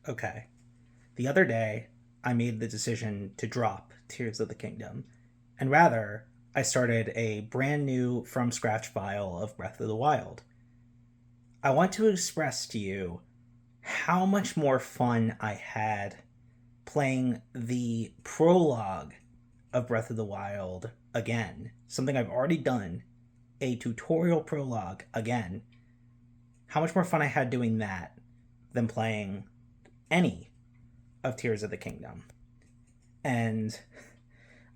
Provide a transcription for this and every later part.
Okay. The other day, I made the decision to drop Tears of the Kingdom, and rather, I started a brand new from scratch file of Breath of the Wild. I want to express to you how much more fun I had playing the prologue of Breath of the Wild again. Something I've already done, a tutorial prologue again. How much more fun I had doing that than playing any of Tears of the Kingdom. And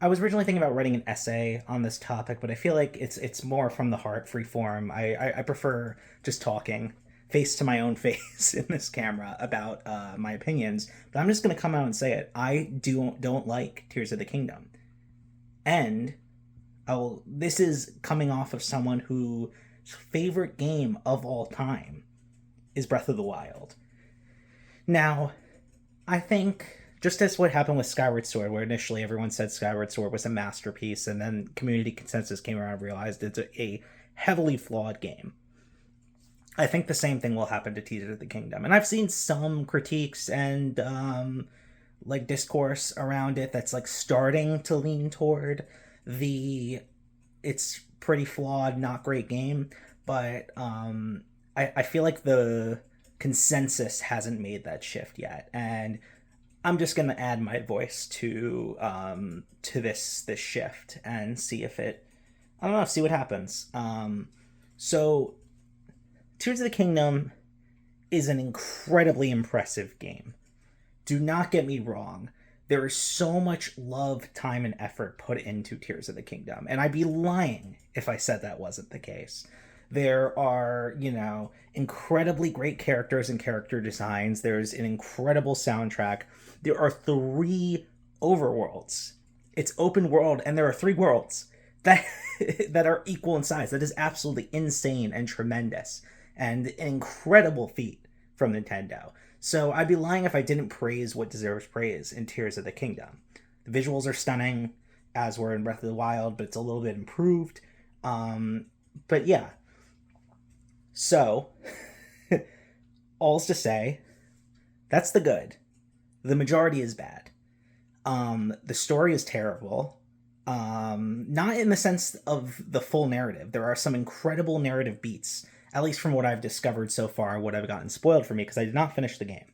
I was originally thinking about writing an essay on this topic, but I feel like it's more from the heart, free form. I prefer just talking face to my own face in this camera about my opinions. But I'm just gonna come out and say it. I don't like Tears of the Kingdom, and I'll. This is coming off of someone whose favorite game of all time is Breath of the Wild. Now, I think just as what happened with Skyward Sword, where initially everyone said Skyward Sword was a masterpiece, and then community consensus came around and realized it's a heavily flawed game. I think the same thing will happen to Tears of the Kingdom, and I've seen some critiques and like discourse around it that's like starting to lean toward the it's pretty flawed, not great game, but I feel like the consensus hasn't made that shift yet, and I'm just gonna add my voice to this shift and see if it. I don't know. See what happens. So, Tears of the Kingdom is an incredibly impressive game. Do not get me wrong. There is so much love, time, and effort put into Tears of the Kingdom, and I'd be lying if I said that wasn't the case. There are, incredibly great characters and character designs. There's an incredible soundtrack. There are three overworlds. It's open world, and there are three worlds that that are equal in size. That is absolutely insane and tremendous, and an incredible feat from Nintendo. So I'd be lying if I didn't praise what deserves praise in Tears of the Kingdom. The visuals are stunning, as were in Breath of the Wild, but it's a little bit improved. But yeah, so all's to say, that's the good. The majority is bad. The story is terrible. Not in the sense of the full narrative. There are some incredible narrative beats, at least from what I've discovered so far, what I've gotten spoiled for me, because I did not finish the game.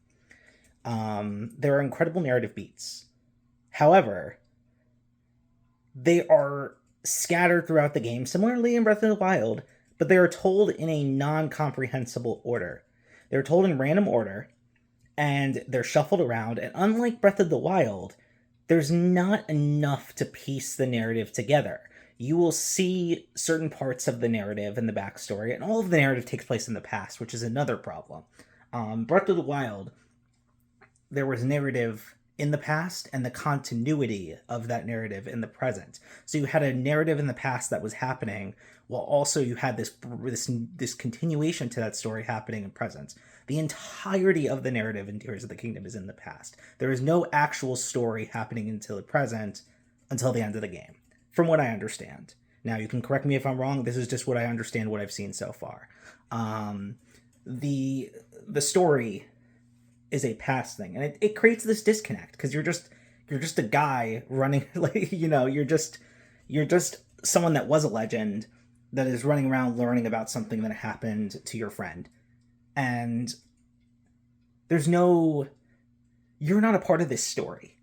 There are incredible narrative beats. However, they are scattered throughout the game, similarly in Breath of the Wild, but they are told in a non-comprehensible order. They're told in random order, and they're shuffled around, and unlike Breath of the Wild, there's not enough to piece the narrative together. You will see certain parts of the narrative in the backstory, and all of the narrative takes place in the past, which is another problem. Breath of the Wild, there was narrative in the past and the continuity of that narrative in the present. So you had a narrative in the past that was happening, while also you had this continuation to that story happening in present. The entirety of the narrative in Tears of the Kingdom is in the past. There is no actual story happening until the present, until the end of the game, from what I understand. Now, you can correct me if I'm wrong. This is just what I understand, what I've seen so far. The story is a past thing, and it creates this disconnect because you're just a guy running like you're just someone that was a legend that is running around learning about something that happened to your friend, and there's no you're not a part of this story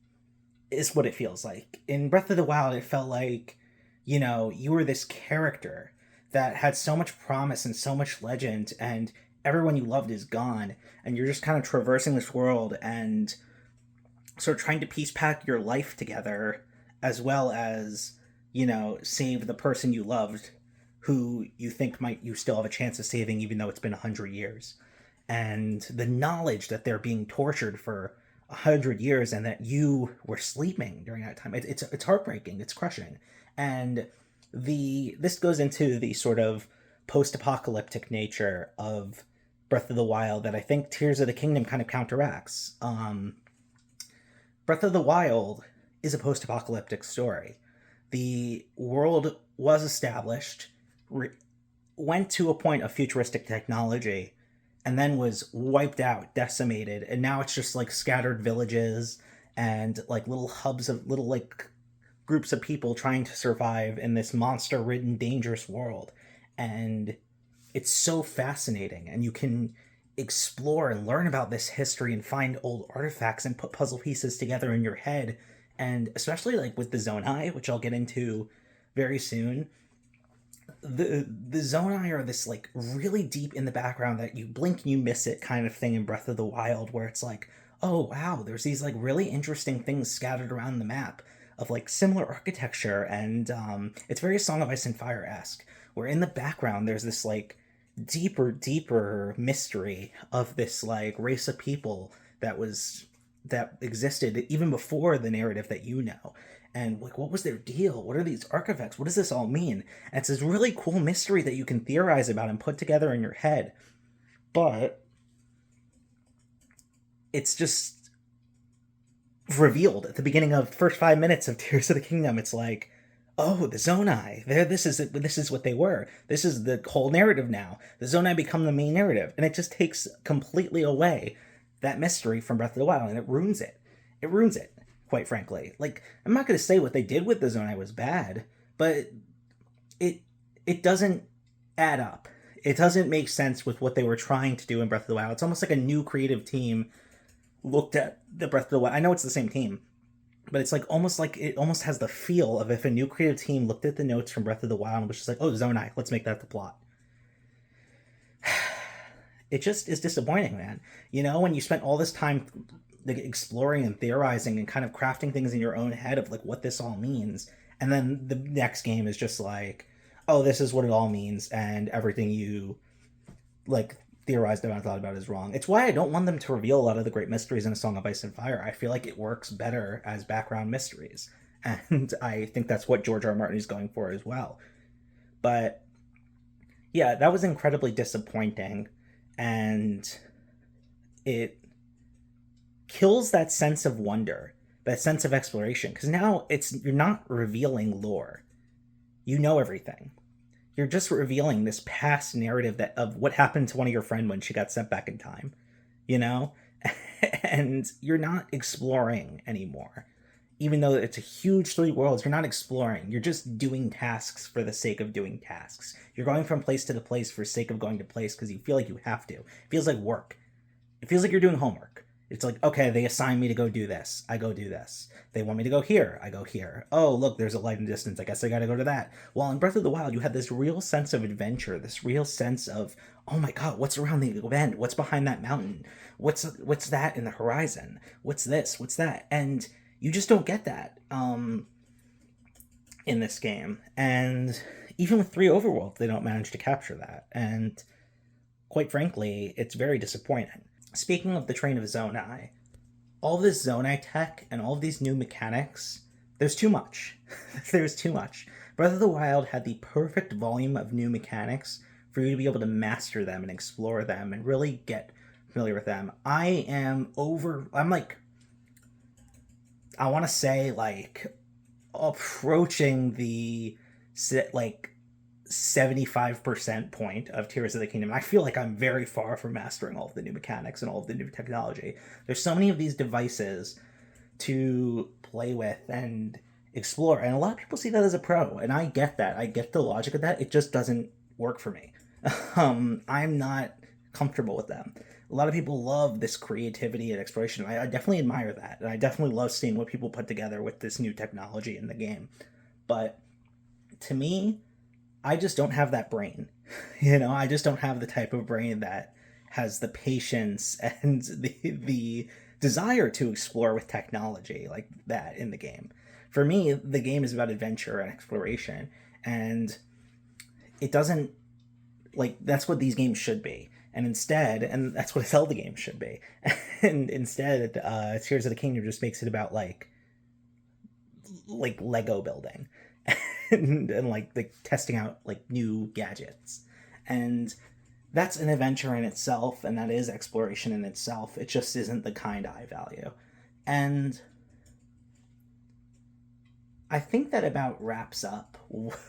is what it feels like. In Breath of the Wild, it felt like you were this character that had so much promise and so much legend, and everyone you loved is gone, and you're just kind of traversing this world and sort of trying to piece back your life together, as well as save the person you loved, who you think might you still have a chance of saving, even though it's been 100 years. And the knowledge that they're being tortured for 100 years and that you were sleeping during that time, it's heartbreaking, it's crushing. And this goes into the sort of post-apocalyptic nature of Breath of the Wild that I think Tears of the Kingdom kind of counteracts. Breath of the Wild is a post-apocalyptic story. The world was established, went to a point of futuristic technology, and then was wiped out, decimated, and now it's just like scattered villages and like little hubs of little like groups of people trying to survive in this monster ridden dangerous world. And it's so fascinating, and you can explore and learn about this history and find old artifacts and put puzzle pieces together in your head. And especially like with the Zonai, which I'll get into very soon, the Zonai are this like really deep in the background that you blink and you miss it kind of thing in Breath of the Wild, where it's like, oh wow, there's these like really interesting things scattered around the map of like similar architecture, and it's very Song of Ice and Fire esque, where in the background there's this like deeper mystery of this like race of people that existed even before the narrative that you know. And like, what was their deal? What are these artifacts? What does this all mean? And it's this really cool mystery that you can theorize about and put together in your head. But it's just revealed at the beginning of the first 5 minutes of Tears of the Kingdom. It's like, oh, the Zonai. There, this is what they were. This is the whole narrative now. The Zonai become the main narrative, and it just takes completely away that mystery from Breath of the Wild, and it ruins it. It ruins it, quite frankly. Like, I'm not going to say what they did with the Zonai was bad, but it doesn't add up. It doesn't make sense with what they were trying to do in Breath of the Wild. It's almost like a new creative team looked at the Breath of the Wild. I know it's the same team, but it's like it almost has the feel of if a new creative team looked at the notes from Breath of the Wild and was just like, oh, Zonai, let's make that the plot. It just is disappointing, man. You know, when you spent all this time like exploring and theorizing and kind of crafting things in your own head of like what this all means, and then the next game is just like, oh, this is what it all means, and everything you like theorized about and thought about is wrong. It's why I don't want them to reveal a lot of the great mysteries in A Song of Ice and Fire. I feel like it works better as background mysteries. And I think that's what George R. R. Martin is going for as well. But yeah, that was incredibly disappointing. And it kills that sense of wonder, that sense of exploration. Because now you're not revealing lore. You know everything. You're just revealing this past narrative that of what happened to one of your friend when she got sent back in time, you know? And you're not exploring anymore. Even though it's a huge 3 worlds, you're not exploring. You're just doing tasks for the sake of doing tasks. You're going from place to the place for the sake of going to place because you feel like you have to. It feels like work. It feels like you're doing homework. It's like, okay, they assign me to go do this. I go do this. They want me to go here. I go here. Oh, look, there's a light in the distance. I guess I gotta go to that. While in Breath of the Wild, you had this real sense of adventure, this real sense of, oh my god, what's around the event? What's behind that mountain? What's that in the horizon? What's this? What's that? And you just don't get that in this game. And even with 3 Overworld, they don't manage to capture that. And quite frankly, it's very disappointing. Speaking of the Train of Zonai, all this Zonai tech and all of these new mechanics, there's too much. There's too much. Breath of the Wild had the perfect volume of new mechanics for you to be able to master them and explore them and really get familiar with them. I'm like, I want to say like approaching the like 75% point of Tears of the Kingdom. I feel like I'm very far from mastering all of the new mechanics and all of the new technology. There's so many of these devices to play with and explore, and a lot of people see that as a pro, and I get that. I get the logic of that. It just doesn't work for me. I'm not comfortable with them. A lot of people love this creativity and exploration. I definitely admire that, and I definitely love seeing what people put together with this new technology in the game. But to me, I just don't have that brain. You know, I just don't have the type of brain that has the patience and the desire to explore with technology like that in the game. For me, the game is about adventure and exploration, and it doesn't like that's what these games should be. And that's what a Zelda game should be. And instead, Tears of the Kingdom just makes it about like Lego building and like testing out like new gadgets. And that's an adventure in itself, and that is exploration in itself. It just isn't the kind I value. And I think that about wraps up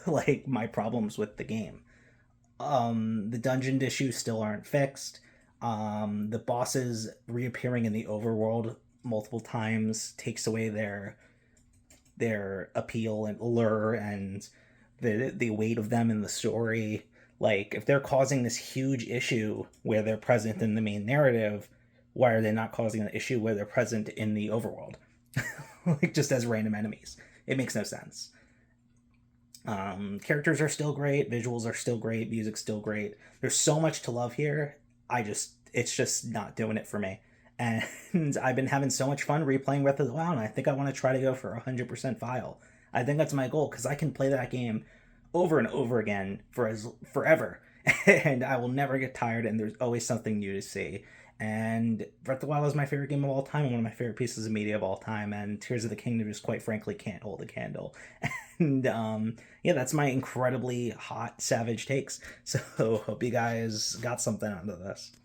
like my problems with the game. The dungeon issues still aren't fixed. The bosses reappearing in the overworld multiple times takes away their appeal and lure and the weight of them in the story. Like, if they're causing this huge issue where they're present in the main narrative, why are they not causing an issue where they're present in the overworld? Like, just as random enemies. It makes no sense. Characters are still great, visuals are still great, music's still great. There's so much to love here. It's just not doing it for me. And I've been having so much fun replaying Breath of the Wild, and I think I want to try to go for 100% file. I think that's my goal because I can play that game over and over again forever, and I will never get tired. And there's always something new to see. And Breath of the Wild is my favorite game of all time, and one of my favorite pieces of media of all time. And Tears of the Kingdom just quite frankly can't hold a candle. And yeah, that's my incredibly hot, savage takes. So hope you guys got something out of this.